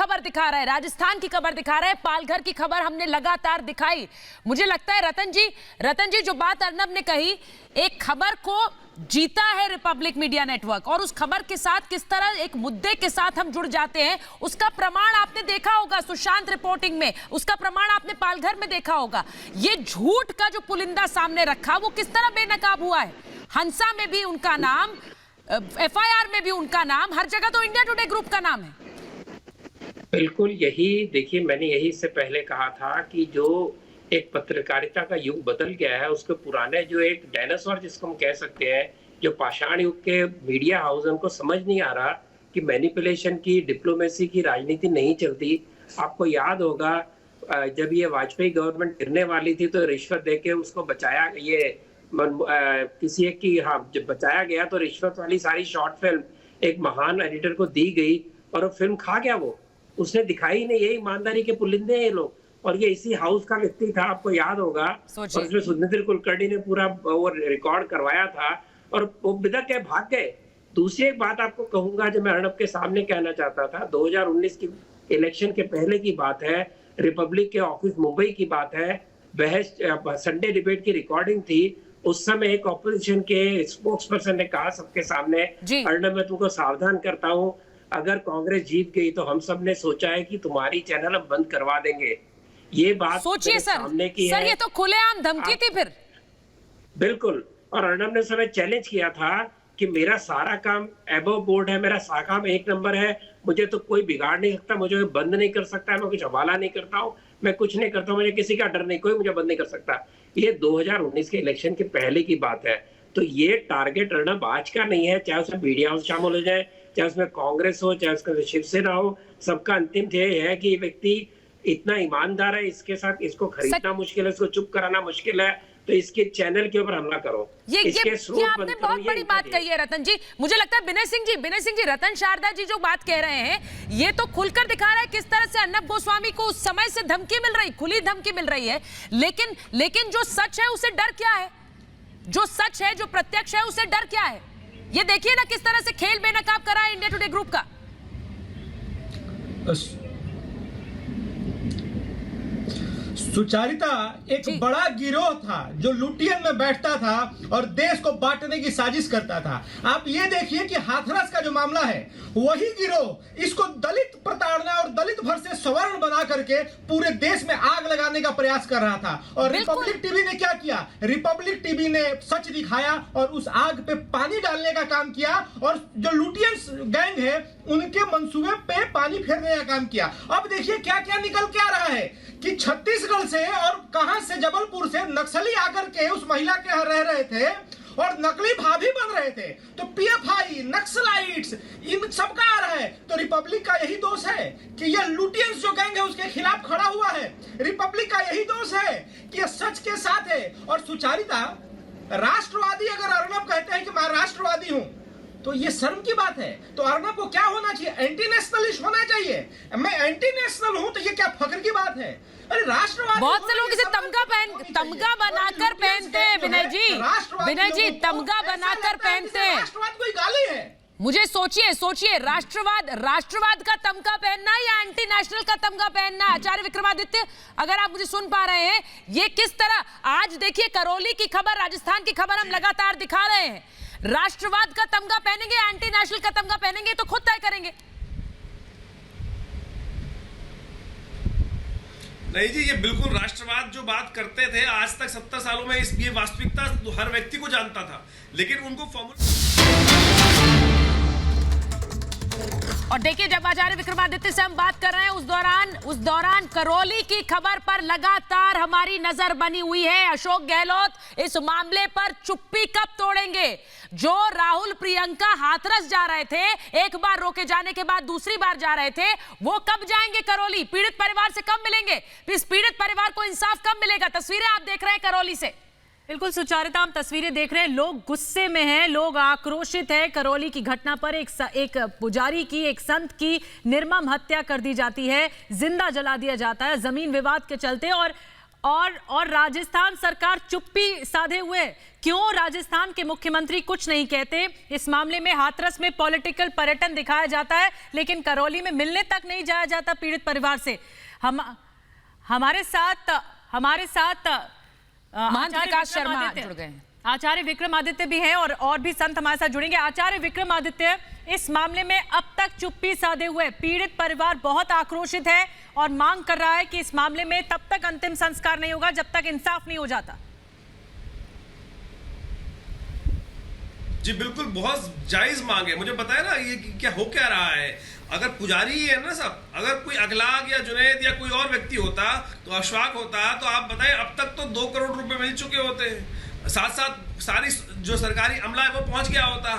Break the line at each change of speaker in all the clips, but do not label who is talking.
खबर दिखा रहा है, राजस्थान की खबर दिखा रहा है, पालघर की खबर हमने लगातार दिखाई। मुझे लगता है रतन जी जो बात अर्नब ने कही, एक खबर को जीता है रिपब्लिक मीडिया नेटवर्क और उस खबर के साथ किस तरह एक मुद्दे के साथ हम जुड़ जाते हैं, उसका प्रमाण आपने देखा होगा सुशांत रिपोर्टिंग में, उसका प्रमाण आपने पालघर में देखा होगा। ये झूठ का जो पुलिंदा सामने रखा वो किस तरह बेनकाब हुआ है। हंसा में भी उनका नाम, एफआईआर में भी उनका नाम, हर जगह तो इंडिया टुडे ग्रुप का नाम है।
बिल्कुल यही देखिए, मैंने यही से पहले कहा था कि जो एक पत्रकारिता का युग बदल गया है, उसके पुराने जो एक डायनासोर जिसको हम कह सकते हैं, जो पाषाण युग के मीडिया हाउस, उनको समझ नहीं आ रहा कि मैनिपुलेशन की, डिप्लोमेसी की राजनीति नहीं चलती। आपको याद होगा जब ये वाजपेयी गवर्नमेंट गिरने वाली थी तो रिश्वत देके उसको बचाया, किसी एक की, हाँ, जब बचाया गया तो रिश्वत वाली सारी शॉर्ट फिल्म एक महान एडिटर को दी गई और वो फिल्म खा गया, वो उसने दिखाई नहीं। यही ईमानदारी के पुलिंदे हैं ये लोग। और ये इसी हाउस का व्यक्ति था, आपको याद होगा, और उसमें सुनिधि कुलकर्णी ने पूरा वो रिकॉर्ड करवाया था और वो बिदक के भाग गए। दूसरी एक बात आपको कहूंगा जो मैं अर्नब के सामने कहना चाहता था, 2019 की इलेक्शन के पहले की बात है, रिपब्लिक के ऑफिस मुंबई की बात है, बहस संडे डिबेट की रिकॉर्डिंग थी। उस समय एक ऑपोजिशन के स्पोक्स पर्सन ने कहा सबके सामने, अर्नब मैं तुमको सावधान करता हूं, अगर कांग्रेस जीत गई तो हम सब ने सोचा है कि तुम्हारी चैनल हम बंद करवा देंगे। ये बात
सोचिए सामने की सर, ये तो खुलेआम धमकी थी फिर।
बिल्कुल। और अर्नब ने समय चैलेंज किया था कि मेरा सारा काम एबव बोर्ड है, मेरा सारा काम एक नंबर है, मुझे तो कोई बिगाड़ नहीं सकता, मुझे कोई बंद नहीं कर सकता, मैं कुछ हवाला नहीं करता हूँ, मैं कुछ नहीं करता हूँ, मुझे किसी का डर नहीं, कोई मुझे बंद नहीं कर सकता। ये 2019 के इलेक्शन के पहले की बात है। तो ये टारगेट अर्नब आज का नहीं है, चाहे उसमें मीडिया हाउस शामिल हो जाए, चाहे उसमें कांग्रेस हो, चाहे उसमें शिवसेना हो, सबका अंतिम ध्येय है कि ये व्यक्ति इतना ईमानदार है, इसके साथ इसको खरीदना मुश्किल है, इसको चुप कराना मुश्किल है, तो इसके चैनल के ऊपर हमला करो।
ये आपने बहुत बड़ी बात कही है रतन जी। मुझे लगता है विनय सिंह जी, रतन शारदा जी जो बात कह रहे हैं, ये तो खुलकर दिखा रहा है किस तरह से अर्नब गोस्वामी को उस समय से धमकी मिल रही, खुली धमकी मिल रही है। लेकिन जो सच है उसे डर क्या है, जो सच है, जो प्रत्यक्ष है, उसे डर क्या है। ये देखिए ना किस तरह से खेल बेनकाब करा है इंडिया टुडे ग्रुप का।
सुचारिता एक बड़ा गिरोह था जो लुटियन में बैठता था और देश को बांटने की साजिश करता था। आप ये देखिए कि हाथरस का जो मामला है, वही गिरोह इसको दलित प्रताड़ना और दलित भर से सवर्ण बना करके पूरे देश में आग लगाने का प्रयास कर रहा था। और रिपब्लिक टीवी ने क्या किया, रिपब्लिक टीवी ने सच दिखाया और उस आग पे पानी डालने का काम किया और जो लुटियन गैंग है उनके मंसूबे पे पानी फेरने का काम किया। अब देखिए क्या क्या निकल के आ रहा है कि छत्तीसगढ़ से और कहां से, जबलपुर से नक्सली आकर के उस महिला के यहाँ रह रहे थे और नकली भाभी बन रहे थे। तो पीएफआई, नक्सलाइट्स, इन सब का आ रहा है। तो रिपब्लिक का यही दोष है कि ये लुटियंस जो गैंग है उसके खिलाफ खड़ा हुआ है। रिपब्लिक का यही दोष है कि ये सच के साथ है। और सुचारिता, राष्ट्रवादी अगर अर्नब कहते हैं कि मैं राष्ट्रवादी हूं तो ये शर्म की बात है। तो अर्नब को क्या होना चाहिए, एंटी नेशनलिस्ट होना चाहिए। मैं एंटी नेशनल हूं तो ये क्या फख्र की बात है। अरे राष्ट्रवादी,
बहुत से लोग इसे तमगा बनाकर पहनते हैं विनय जी, तमगा बनाकर पहनते हैं।
राष्ट्रवाद कोई गाली है।
मुझे सोचिए राष्ट्रवाद का तमगा पहनना या एंटी नेशनल का तमगा पहनना। आचार्य विक्रमादित्य, अगर आप मुझे सुन पा रहे हैं, ये किस तरह, आज देखिए करौली की खबर, राजस्थान की खबर हम लगातार दिखा रहे हैं। राष्ट्रवाद का तमगा पहनेंगे, एंटी नेशनल का तमगा पहनेंगे, तो खुद तय करेंगे।
नहीं जी, ये बिल्कुल राष्ट्रवाद जो बात करते थे आज तक 70 सालों में, ये वास्तविकता हर व्यक्ति को जानता था, लेकिन उनको फॉर्मूला।
और देखिए, जब आचार्य विक्रमादित्य से हम बात कर रहे हैं, उस दौरान करौली की खबर पर लगातार हमारी नजर बनी हुई है। अशोक गहलोत इस मामले पर चुप्पी कब तोड़ेंगे। जो राहुल प्रियंका हाथरस जा रहे थे, एक बार रोके जाने के बाद दूसरी बार जा रहे थे, वो कब जाएंगे करौली, पीड़ित परिवार से कब मिलेंगे, इस पीड़ित परिवार को इंसाफ कब मिलेगा। तस्वीरें आप देख रहे हैं करौली से।
बिल्कुल सुचारिता, हम तस्वीरें देख रहे हैं, लोग गुस्से में हैं, लोग आक्रोशित हैं। करौली की घटना पर एक पुजारी की, एक संत की निर्मम हत्या कर दी जाती है, जिंदा जला दिया जाता है जमीन विवाद के चलते। और और राजस्थान सरकार चुप्पी साधे हुए, क्यों राजस्थान के मुख्यमंत्री कुछ नहीं कहते? इस मामले में हाथरस में पॉलिटिकल पर्यटन दिखाया जाता है, लेकिन करौली में मिलने तक नहीं जाया जाता पीड़ित परिवार से। हमारे साथ
महंत विकास शर्मा जुड़ गए हैं।
आचार्य विक्रमादित्य भी हैं और भी संत हमारे साथ जुड़ेंगे। आचार्य विक्रमादित्य, इस मामले में अब तक चुप्पी साधे हुए पीड़ित परिवार बहुत आक्रोशित है और मांग कर रहा है कि इस मामले में तब तक अंतिम संस्कार नहीं होगा जब तक इंसाफ नहीं हो जाता।
जी बिल्कुल, बहुत जायज मांग है। मुझे बताया ना ये क्या हो क्या रहा है। अगर पुजारी ही है ना सब, अगर कोई अखलाक या जुनैद या कोई और व्यक्ति होता तो अशफाक होता, तो आप बताएं अब तक तो 2 करोड़ रुपए मिल चुके होते हैं, साथ साथ सारी जो सरकारी अमला है वो पहुंच गया होता।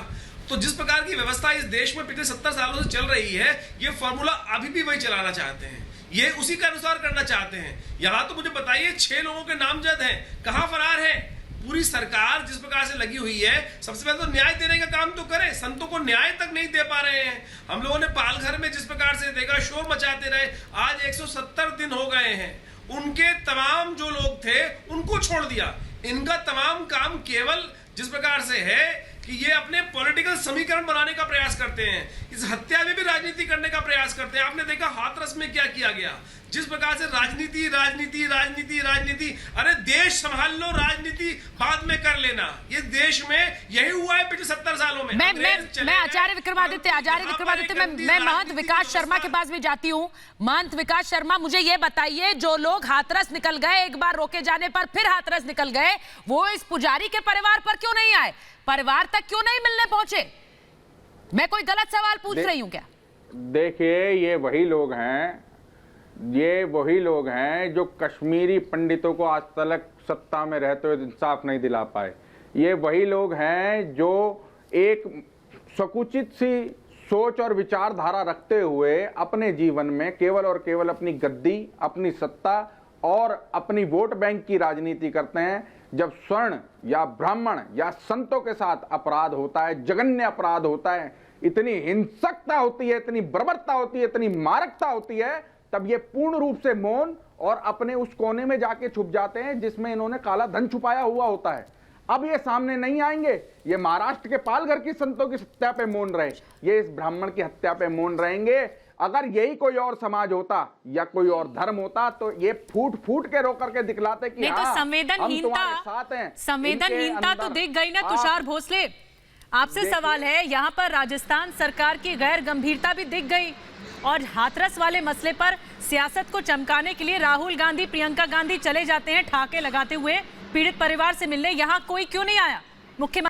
तो जिस प्रकार की व्यवस्था इस देश में पिछले 70 सालों से चल रही है, ये फॉर्मूला अभी भी वही चलाना चाहते हैं, ये उसी के अनुसार करना चाहते हैं। यहाँ तो मुझे बताइए 6 लोगों के नामजद हैं, कहाँ फरार है? पूरी सरकार जिस प्रकार से लगी हुई है, सबसे पहले तो न्याय देने का काम तो करें। संतों को न्याय तक नहीं दे पा रहे हैं। हम लोगों ने पालघर में जिस प्रकार से देखा, शोर मचाते रहे, आज 170 दिन हो गए हैं। उनके तमाम जो लोग थे उनको छोड़ दिया। इनका तमाम काम केवल जिस प्रकार से है कि ये अपने पॉलिटिकल समीकरण बनाने का प्रयास करते हैं, इस हत्या में भी राजनीति करने का प्रयास करते हैं। आपने देखा हाथरस में क्या किया गया, जिस प्रकार से राजनीति राजनीति राजनीति राजनीति। अरे देश संभाल लो, राजनीति बाद में कर लेना। ये देश में यही हुआ है पिछले 70 सालों में।
मैं आचार्य विक्रमादित्य मैं महंत विकास शर्मा के पास भी जाती हूँ। महंत विकास शर्मा, मुझे ये बताइए, जो लोग हाथरस निकल गए, एक बार रोके जाने पर फिर हाथरस निकल गए, वो इस पुजारी के परिवार पर क्यों नहीं आए? परिवार तक क्यों नहीं मिलने पहुंचे? मैं कोई गलत सवाल पूछ रही हूं क्या?
देखिए, ये वही लोग हैं जो कश्मीरी पंडितों को आज तक सत्ता में रहते हुए इंसाफ नहीं दिला पाए। ये वही लोग हैं जो एक संकुचित सी सोच और विचारधारा रखते हुए अपने जीवन में केवल और केवल अपनी गद्दी, अपनी सत्ता और अपनी वोट बैंक की राजनीति करते हैं। जब स्वर्ण या ब्राह्मण या संतों के साथ अपराध होता है, जघन्य अपराध होता है, इतनी हिंसकता होती है, इतनी बर्बरता होती है, इतनी मारकता होती है, तब ये पूर्ण रूप से मौन और अपने उस कोने में जाके छुप जाते हैं जिसमें इन्होंने काला धन छुपाया हुआ होता है। अब ये सामने नहीं आएंगे। ये महाराष्ट्र के पालघर की संतों की हत्या पे मौन रहे, ये इस ब्राह्मण की हत्या पे मौन रहेंगे। अगर यही कोई और समाज होता या कोई और धर्म होता तो ये फूट फूट के रो करके दिखलाते कि
हाँ, तो संवेदनहीनता तो दिख गई ना तुषार भोसले। आपसे सवाल है, यहाँ पर राजस्थान सरकार की गैर गंभीरता भी दिख गई और हाथरस वाले मसले पर सियासत को चमकाने के लिए राहुल गांधी, प्रियंका गांधी चले जाते हैं ठाके लगाते हुए पीड़ित परिवार से मिलने। यहाँ कोई क्यों नहीं आया? मुख्यमंत्री